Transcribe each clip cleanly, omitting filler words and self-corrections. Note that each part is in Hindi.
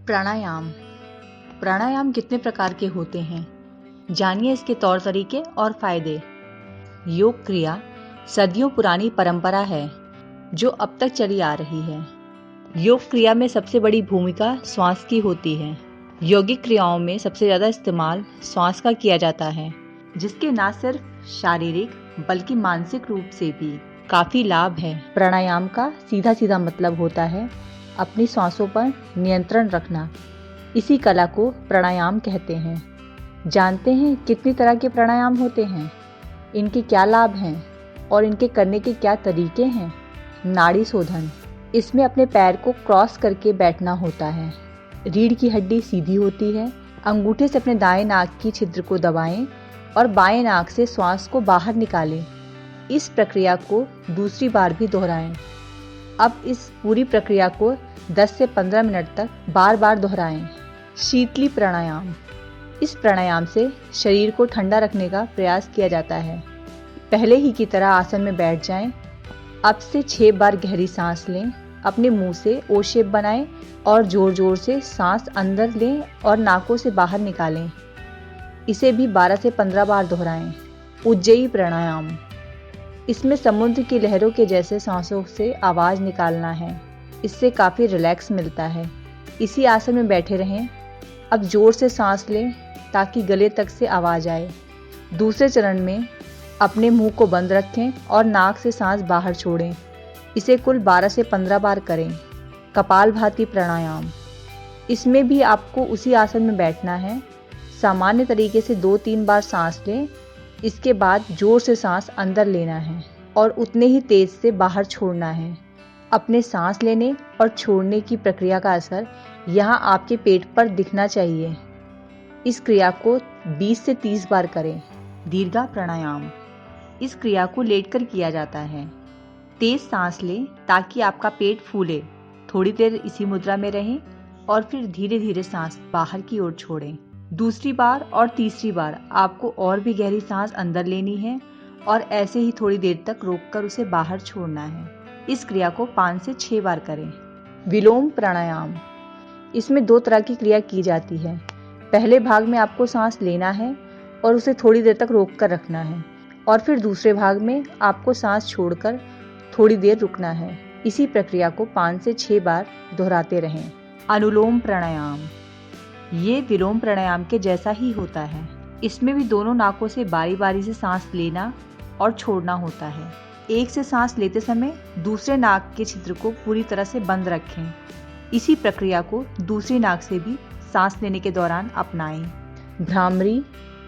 प्राणायाम। प्राणायाम कितने प्रकार के होते हैं, जानिए इसके तौर तरीके और फायदे। योग क्रिया सदियों पुरानी परंपरा है जो अब तक चली आ रही है। योग क्रिया में सबसे बड़ी भूमिका श्वास की होती है। यौगिक क्रियाओं में सबसे ज़्यादा इस्तेमाल श्वास का किया जाता है, जिसके न सिर्फ शारीरिक बल्कि मानसिक रूप से भी काफ़ी लाभ है। प्राणायाम का सीधा सीधा मतलब होता है अपनी सांसों पर नियंत्रण रखना। इसी कला को प्राणायाम कहते हैं। जानते हैं कितनी तरह के प्राणायाम होते हैं, इनके क्या लाभ हैं और इनके करने के क्या तरीके हैं। नाड़ी शोधन, इसमें अपने पैर को क्रॉस करके बैठना होता है। रीढ़ की हड्डी सीधी होती है। अंगूठे से अपने दाएं नाक की छिद्र को दबाएं और बाएं नाक से श्वास को बाहर निकालें। इस प्रक्रिया को दूसरी बार भी दोहराएं। अब इस पूरी प्रक्रिया को 10 से 15 मिनट तक बार बार दोहराएं। शीतली प्राणायाम, इस प्राणायाम से शरीर को ठंडा रखने का प्रयास किया जाता है। पहले ही की तरह आसन में बैठ जाएं। अब से 6 बार गहरी सांस लें। अपने मुंह से ओ शेप बनाएं और जोर जोर से सांस अंदर लें और नाकों से बाहर निकालें। इसे भी 12 से 15 बार दोहराएं। उज्जयी प्राणायाम, इसमें समुद्र की लहरों के जैसे सांसों से आवाज़ निकालना है। इससे काफ़ी रिलैक्स मिलता है। इसी आसन में बैठे रहें। अब जोर से सांस लें ताकि गले तक से आवाज़ आए। दूसरे चरण में अपने मुंह को बंद रखें और नाक से सांस बाहर छोड़ें। इसे कुल 12 से 15 बार करें। कपालभाति प्राणायाम, इसमें भी आपको उसी आसन में बैठना है। सामान्य तरीके से 2-3 बार सांस लें। इसके बाद जोर से सांस अंदर लेना है और उतने ही तेज से बाहर छोड़ना है। अपने सांस लेने और छोड़ने की प्रक्रिया का असर यहाँ आपके पेट पर दिखना चाहिए। इस क्रिया को 20 से 30 बार करें। दीर्घा प्राणायाम, इस क्रिया को लेटकर किया जाता है। तेज सांस लें ताकि आपका पेट फूले। थोड़ी देर इसी मुद्रा में रहें और फिर धीरे धीरे सांस बाहर की ओर छोड़ें। दूसरी बार और तीसरी बार आपको और भी गहरी सांस अंदर लेनी है और ऐसे ही थोड़ी देर तक रोककर उसे बाहर छोड़ना है। इस क्रिया को 5 से 6 बार करें। विलोम प्राणायाम, इसमें 2 तरह की क्रिया की जाती है। पहले भाग में आपको सांस लेना है और उसे थोड़ी देर तक रोक कर रखना है और फिर दूसरे भाग में आपको सांस छोड़कर थोड़ी देर रुकना है। इसी प्रक्रिया को 5 से 6 बार दोहराते रहें। अनुलोम प्राणायाम, ये विलोम प्राणायाम के जैसा ही होता है। इसमें भी दोनों नाकों से बारी बारी से सांस लेना और छोड़ना होता है। एक से सांस लेते समय दूसरे नाक के छिद्र को पूरी तरह से बंद रखें। इसी प्रक्रिया को दूसरी नाक से भी सांस लेने के दौरान अपनाएं। भ्रामरी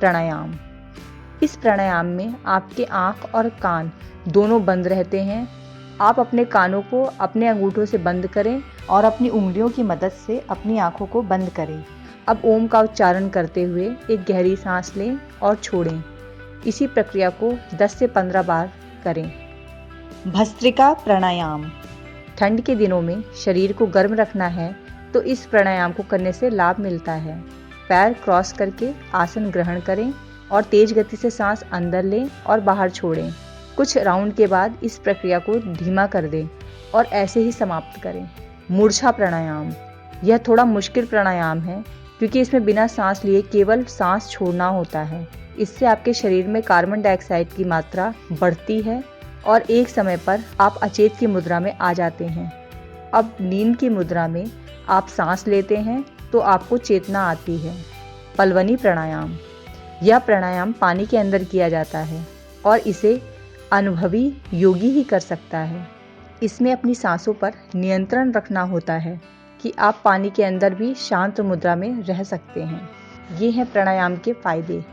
प्राणायाम, इस प्राणायाम में आपके आँख और कान दोनों बंद रहते हैं। आप अपने कानों को अपने अंगूठों से बंद करें और अपनी उंगलियों की मदद से अपनी आँखों को बंद करें। अब ओम का उच्चारण करते हुए एक गहरी सांस लें और छोड़ें। इसी प्रक्रिया को 10 से 15 बार करें। भस्त्रिका प्राणायाम, ठंड के दिनों में शरीर को गर्म रखना है तो इस प्राणायाम को करने से लाभ मिलता है। पैर क्रॉस करके आसन ग्रहण करें और तेज गति से सांस अंदर लें और बाहर छोड़ें। कुछ राउंड के बाद इस प्रक्रिया को धीमा कर दें और ऐसे ही समाप्त करें। मूर्छा प्राणायाम, यह थोड़ा मुश्किल प्राणायाम है क्योंकि इसमें बिना सांस लिए केवल सांस छोड़ना होता है। इससे आपके शरीर में कार्बन डाइऑक्साइड की मात्रा बढ़ती है और एक समय पर आप अचेत की मुद्रा में आ जाते हैं। अब नींद की मुद्रा में आप सांस लेते हैं तो आपको चेतना आती है। पलवनी प्राणायाम, यह प्राणायाम पानी के अंदर किया जाता है और इसे अनुभवी योगी ही कर सकता है। इसमें अपनी सांसों पर नियंत्रण रखना होता है कि आप पानी के अंदर भी शांत मुद्रा में रह सकते हैं। ये हैं प्राणायाम के फायदे।